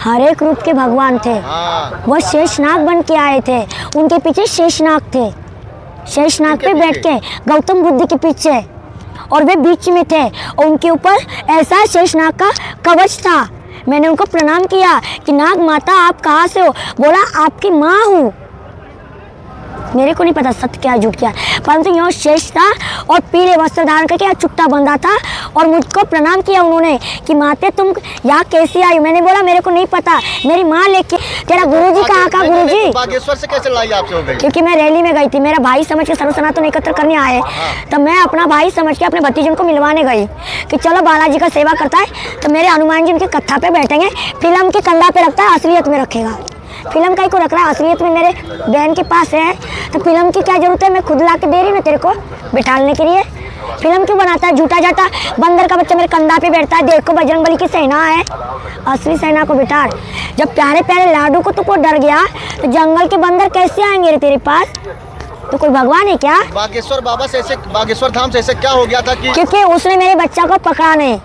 हर एक रूप के भगवान थे। वो शेषनाग बन के आए थे, उनके पीछे शेषनाग थे। शेषनाग पे बैठ के गौतम बुद्ध के पीछे, और वे बीच में थे और उनके ऊपर ऐसा शेषनाग का कवच था। मैंने उनको प्रणाम किया कि नाग माता आप कहाँ से हो? बोला आपकी माँ हूँ। मेरे को नहीं पता सत्य क्या झूठ क्या, परंतु यहाँ शेष था और पीले वस्त्र धारण करके चुट्टा बंधा था और मुझको प्रणाम किया उन्होंने कि माते तुम यहाँ कैसे आई? मैंने बोला मेरे को नहीं पता, मेरी माँ लेके। तेरा गुरुजी कहाँ का? गुरुजी बागेश्वर से कैसे लड़ाई आपसे हो गई? क्योंकि मैं रैली में गई थी, मेरा भाई समझ के सर्व सनातन एकत्र करने आए, तब मैं अपना भाई समझ के अपने भतीजन को मिलवाने गई कि चलो बालाजी का सेवा करता है तो मेरे हनुमान जी उनके कत्था पे बैठेंगे। फिल्म के कंधा पे रखता है, असलियत में रखेगा। फिल्म का ही को रख रहा है, असलियत में मेरे बहन के पास है तो फिल्म की क्या जरूरत है? मैं खुद ला के दे रही ना तेरे को बिठाने के लिए। फिल्म क्यों बनाता है झूठा जाता? बंदर का बच्चा मेरे कंधा पे बैठता है, देखो बजरंगबली की सेना है, असली सेना को बिठा। जब प्यारे प्यारे लाडू को तुमको डर गया तो जंगल के बंदर कैसे आएंगे रे तेरे पास? तो कोई भगवान है क्या? बागेश्वर बाबा से ऐसे, बागेश्वर धाम से ऐसे क्या हो गया था कि? क्योंकि उसने मेरे बच्चा को पकड़ा नहीं।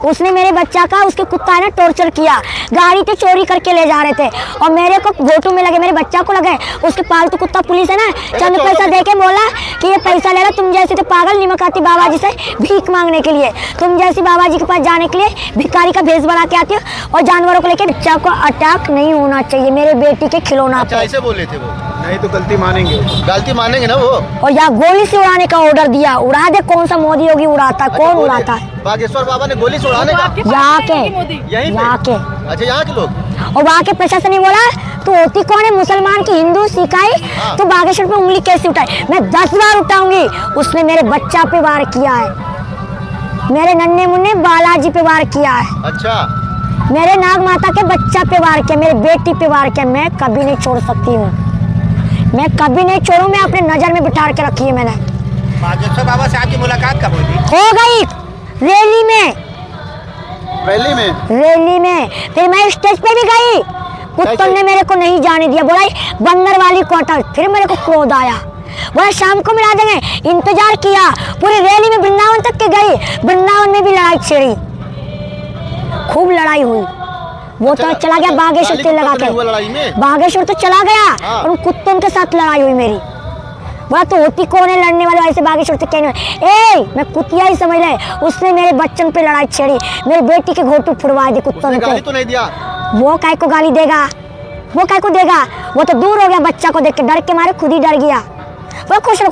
उसने मेरे बच्चा का, उसके कुत्ता ने टॉर्चर किया, गाड़ी पे चोरी करके ले जा रहे थे और मेरे को घोटू में लगे, मेरे बच्चा को लगे। उसके पालतू कुत्ता पुलिस है ना, चंद पैसा दे के बोला कि ये पैसा ले लो, तुम जैसे तो पागल निमक आती बाबा जी से भीख मांगने के लिए, तुम जैसी बाबा जी के पास जाने के लिए भिखारी का भेष बना के आती हो और जानवरों को लेके। बच्चा को अटैक नहीं होना चाहिए, मेरे बेटी के खिलौना पे। ऐसे बोले थे वो? नहीं तो गलती मानेंगे, गलती मानेंगे ना वो। और यहाँ गोली से उड़ाने का ऑर्डर दिया, उड़ा दे। कौन सा मोदी योगी उड़ाता है? कौन उड़ाता है? बागेश्वर बाबा ने गोली से उड़ाने का? यहाँ के, यहाँ के। अच्छा, यहाँ के लोग। और वहाँ के प्रशासन ने बोला तू होती कौन है? मुसलमान की हिंदू सिखाई तो बागेश्वर पे उंगली कैसे उठाई? मैं 10 बार उठाऊंगी। उसने मेरे बच्चा पे वार किया है, मेरे नन्हे मुन्ने बालाजी पे वार किया है। अच्छा, मेरे नाग माता के बच्चा पे वार किया, मेरे बेटी पे वार किया। मैं कभी नहीं छोड़ सकती हूँ, मैं कभी नहीं छोड़ू। मैं अपने नजर में बिठा के रखी है मैंने। बागेश्वर बाबा से आपकी मुलाकात कब हुई? हो गई रैली में। रैली में फिर मैं स्टेज पे भी गई, कुत्तों ने मेरे को नहीं जाने दिया, बोला बंदर वाली क्वार्टर। फिर मेरे को क्रोध आया, बोला शाम को मिला देंगे। इंतजार किया, पूरी रैली में वृंदावन तक के गई, वृंदावन में भी लड़ाई छिड़ी, खूब लड़ाई हुई। वो तो चला गया बागेश्वर तेल लगा के, बागेश्वर तो चला गया और उन कुत्तों के साथ लड़ाई हुई मेरी। बोला तो होती कौन है लड़ने वाले? ऐसे बागेश्वर से कहने मैं कुतिया ही समझ ले। उसने मेरे बच्चन पे लड़ाई छेड़ी, मेरी बेटी के घोटू फुड़वा दी कुत्तों ने। गाली तो नहीं दिया? वो काय को गाली देगा? वो काय को देगा? वो तो दूर हो गया, बच्चा को देख के डर के मारे खुद ही डर गया। वो खुश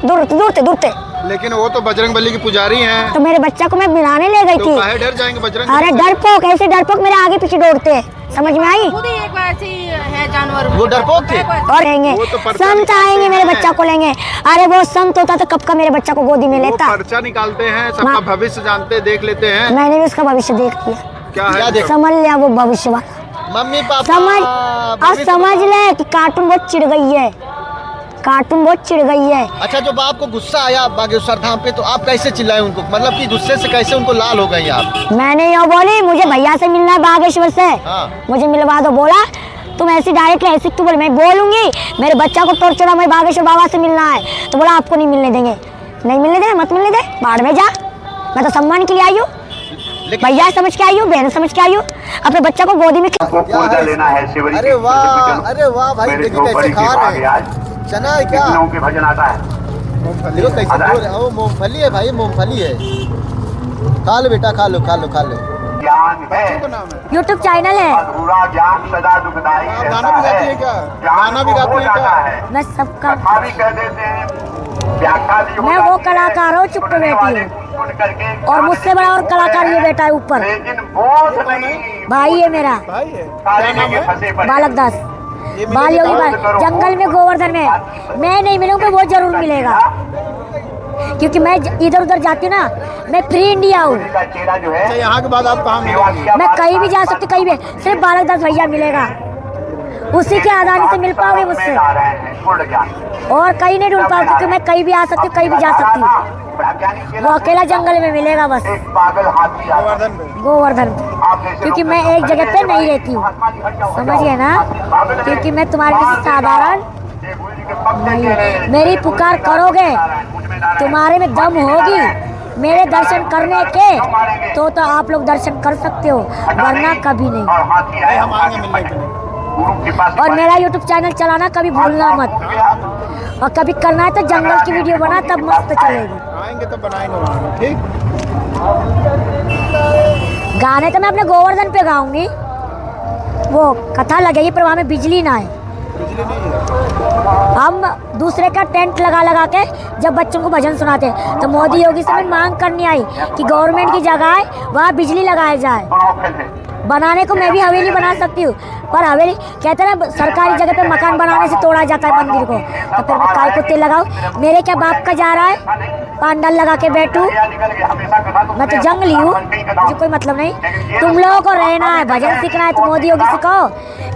दूर थे। लेकिन वो तो बजरंगबली की पुजारी हैं। तो मेरे बच्चा को मैं मिलाने ले गई थी। काहे डर जाएंगे बजरंग? अरे डरपोक, ऐसे डरपोक मेरे आगे पीछे दौड़ते, समझ में आई? खुद ही एक ऐसी है जानवर, वो डरपोक थे। और रहेंगे संत आएंगे मेरे बच्चा को लेंगे। अरे वो संत होता तो कब का मेरे बच्चा को गोदी में लेता। पर्चा निकालते हैं, सबका भविष्य जानते, देख लेते हैं। मैंने भी उसका भविष्य देख लिया। क्या है? समझ लिया वो भविष्य वाला। मम्मी पापा समझ ले कि कार्टून बहुत चिढ़ गई है, कार्टून बहुत चिढ़ गई है। अच्छा, जब आपको गुस्सा आया बागेश्वर धाम पे तो आप कैसे चिल्लाए उनको? मतलब कि गुस्से से कैसे उनको लाल हो गई आप? मैंने यो बोली मुझे भैया से मिलना है बागेश्वर से, मुझे मिलवा दो। बोला तुम ऐसी डायरेक्ट ऐसी क्यों बोले? मैं बोलूंगी मेरे बच्चा को टॉर्चर हुआ, मैं बागेश्वर बाबा से मिलना है। तो बोला आपको नहीं मिलने देंगे। नहीं मिलने दे, मत मिलने दे, बाढ़ में जा। मैं तो सम्मान के लिए आई हूँ, भैया समझ के आई हूँ, बहन समझ के आई हूँ, अपने बच्चा को गोदी में। अरे वाह भाई, देखिए कैसे खा रहे हैं। चना है क्या? भजन आता है। मूंगफली कैसे बोल रहे हैं? वो मूंगफली है भाई, मूंगफली है। खा लो बेटा, खा लो। ज्ञान है, यूट्यूब चैनल है। अधूरा ज्ञान सदा दुखदाई गाना भी गाती है क्या? गाना भी गाती है क्या? मैं सबका भी कह देते हैं, व्याख्या दी। मैं वो कलाकार हूँ, चुप बैठी हूँ, और मुझसे बड़ा और कलाकार ये बैठा है ऊपर। भाई है मेरा, बालक दास, बाल योगी बाल। जंगल में गोवर्धन में मैं नहीं मिलूंगा, वो जरूर मिलेगा, क्योंकि मैं इधर उधर जाती हूँ ना, मैं फ्री इंडिया हूँ। यहाँ के बाद आप कहाँ मिलेंगे? मैं कहीं भी जा सकती, कहीं भी, सिर्फ बालक दास भैया मिलेगा, उसी के आधार से मिल पाओगे मुझसे, और कहीं नहीं ढूंढ पाओगे, क्योंकि मैं कहीं भी आ सकती हूँ, कहीं भी जा सकती हूँ। वो अकेला जंगल में मिलेगा बस, गोवर्धन, क्योंकि मैं एक जगह पे नहीं रहती हूँ, समझ गए ना? क्योंकि मैं तुम्हारे जैसे साधारण नहीं, मेरी पुकार करोगे, तुम्हारे में दम होगी, मेरे दर्शन करने के तो आप लोग दर्शन कर सकते हो, वरना कभी नहीं। और हाथी आए हम आएंगे मिलने के लिए। गुरु कृपा से और मेरा YouTube चैनल चलाना कभी भूलना मत, और कभी करना है तो जंगल की वीडियो बना, तब मस्त चलेगी। आएंगे तो बनाएंगे वहाँ, ठीक। गाने तो मैं अपने गोवर्धन पे गाऊंगी, वो कथा लगेगी पर वहाँ में बिजली ना है। बिजली नहीं है। हम दूसरे का टेंट लगा लगा के जब बच्चों को भजन सुनाते, तो मोदी योगी से मैं मांग करनी आई कि गवर्नमेंट की जगह है वहाँ बिजली लगाई जाए। बनाने को मैं भी हवेली बना सकती हूँ, पर हवेली कहते हैं ना सरकारी जगह पे मकान बनाने से तोड़ा जाता है मंदिर को, तो फिर मैं काय को तेल लगाऊं? मेरे क्या बाप का जा रहा है पांडाल लगा के बैठूं? मैं तो जंगली हूँ, मुझे कोई मतलब नहीं। तुम लोगों को रहना है, भजन सीखना है तो मोदी योगी से कहो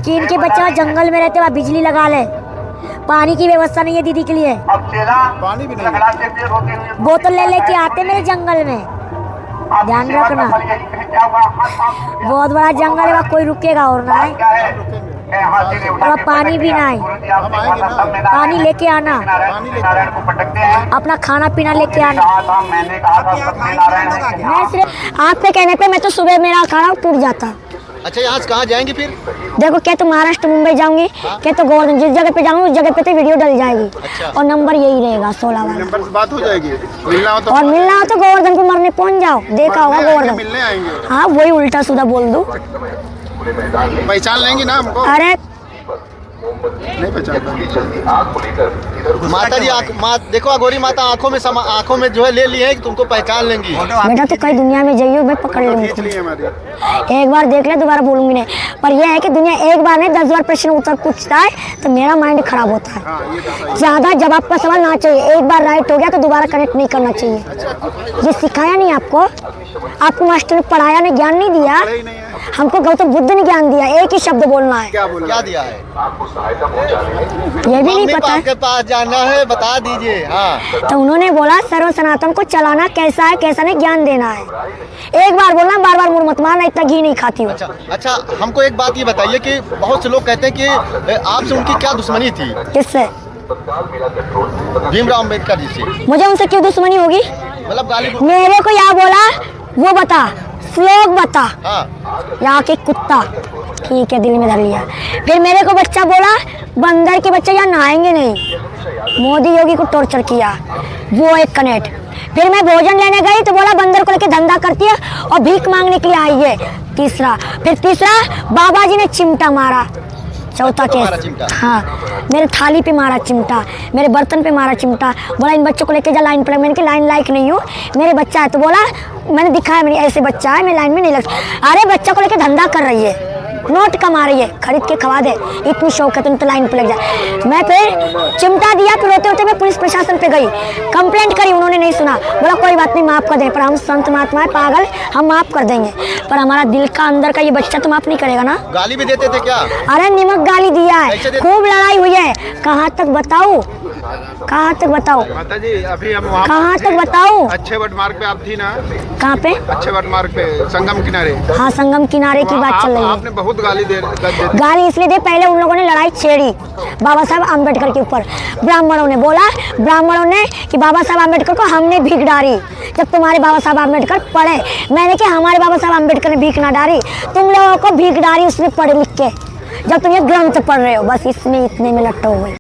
कि इनके बच्चे वहाँ जंगल में रहते वहाँ बिजली लगा ले। पानी की व्यवस्था नहीं है दीदी के लिए, पानी भी नहीं है। बोतल ले लेके आते मेरे जंगल में, ध्यान रखना। बहुत बड़ा जंगल है, वहाँ कोई रुकेगा और ना है। और पानी भी ना है, पानी लेके आना, अपना खाना पीना लेके आना। मैं सिर्फ आपके कहने पे मैं तो सुबह मेरा खाना टूट जाता। अच्छा, यहाँ से कहाँ जाएंगे फिर? देखो क्या तो महाराष्ट्र मुंबई जाऊंगी, क्या तो गोवर्धन, जिस जगह पे जाऊंगी उस जगह पे तो वीडियो डल जाएगी। अच्छा। और नंबर यही रहेगा 16 वाला। नंबर से बात हो जाएगी, मिलना हो तो। और मिलना हो तो गोवर्धन पे मरने पहुंच जाओ, देखा होगा गोवर्धन। मिलने आएंगे। हाँ वही उल्टा सीधा बोल दूं। पहचान लेंगी ना हमको? अरे नहीं पहचानता। माता जी देखो अघोरी माता आंखों में जो है ले लिए हैं कि तुमको पहचान लेंगी। बेटा तो कई दुनिया में जाइयो, मैं पकड़ लूंगी। एक बार देख ले, दोबारा बोलूंगी नहीं। पर यह है कि दुनिया एक बार नहीं 10 बार प्रश्न उत्तर पूछता है तो मेरा माइंड खराब होता है। ज्यादा जवाब का सवाल ना चाहिए, एक बार राइट हो गया तो दोबारा कनेक्ट नहीं करना चाहिए। ये सिखाया नहीं आपको मास्टर ने पढ़ाया ने ज्ञान नहीं दिया, हमको गौतम बुद्ध ने ज्ञान दिया, एक ही शब्द बोलना है। क्या दिया है? ये भी नहीं पता है। के पास जाना है, बता दीजिए। हाँ, तो उन्होंने बोला सर्व सनातन को चलाना कैसा है कैसा नहीं, ज्ञान देना है। एक बार बोलना, बार बार मुड़ मत मारना, इतना घी नहीं खाती हूँ। अच्छा, हमको एक बात ये बताइए कि बहुत से लोग कहते हैं कि आपसे उनकी क्या दुश्मनी थी? किससे? भीमराव अम्बेडकर जी से। मुझे उनसे क्यों दुश्मनी होगी? मतलब गाली? मेरे को यहाँ बोला वो बता, श्लोक बता। हाँ। यहाँ के कुत्ता, ठीक है, दिल में धर लिया। फिर मेरे को बच्चा बोला बंदर के बच्चे यहाँ नहाएंगे नहीं, मोदी योगी को टॉर्चर किया, वो एक कनेक्ट। फिर मैं भोजन लेने गई तो बोला बंदर को लेके धंधा करती है और भीख मांगने के लिए आई है। तीसरा बाबा जी ने चिमटा मारा। चौथा केस, हाँ, मेरे थाली पे मारा चिमटा, मेरे बर्तन पे मारा चिमटा। बोला इन बच्चों को लेके जा लाइन पर। मैंने कहा लाइन लायक नहीं हूँ, मेरे बच्चा है। तो बोला मैंने दिखाया मेरी ऐसे बच्चा है, मैं लाइन में नहीं लग। अरे बच्चा को लेके धंधा कर रही है, नोट कमा रही है, खरीद के खवा दे, इतनी शौक है तुम तो लाइन पे लग जा। मैं फिर चिमटा दिया, फिर होते होते मैं पुलिस प्रशासन पे गई, कंप्लेंट करी, उन्होंने नहीं सुना। बोला कोई बात नहीं, माफ कर दें, पर हम संत महात्मा है, पागल, हम माफ कर देंगे, पर हमारा दिल का अंदर का ये बच्चा तो माफ नहीं करेगा ना। गाली भी देते थे क्या? अरे निमक गाली दिया है, खूब लड़ाई हुई है। कहाँ तक बताऊं, कहाँ तक बताऊं? माता जी अभी हम वहाँ कहाँ तक बताऊं? अच्छे वट मार्ग पे आप थी ना? कहाँ पे? अच्छे वट मार्ग पे, संगम किनारे। हाँ, संगम किनारे की बात चल रही है। आपने बहुत गाली गाली इसलिए दे, पहले उन लोगों ने लड़ाई छेड़ी बाबा साहब आम्बेडकर के ऊपर। ब्राह्मणों ने बोला, ब्राह्मणों ने कि बाबा साहब आम्बेडकर को हमने भीख डाली, जब तुम्हारे बाबा साहब आम्बेडकर पढ़े। मैंने कहा हमारे बाबा साहब आम्बेडकर ने भीख ना डाली, तुम लोगों को भीख डाली उसने पढ़ लिख के, जब तुम ये ग्रंथ पढ़ रहे हो। बस इसमें इतने में लट्टो हो गई।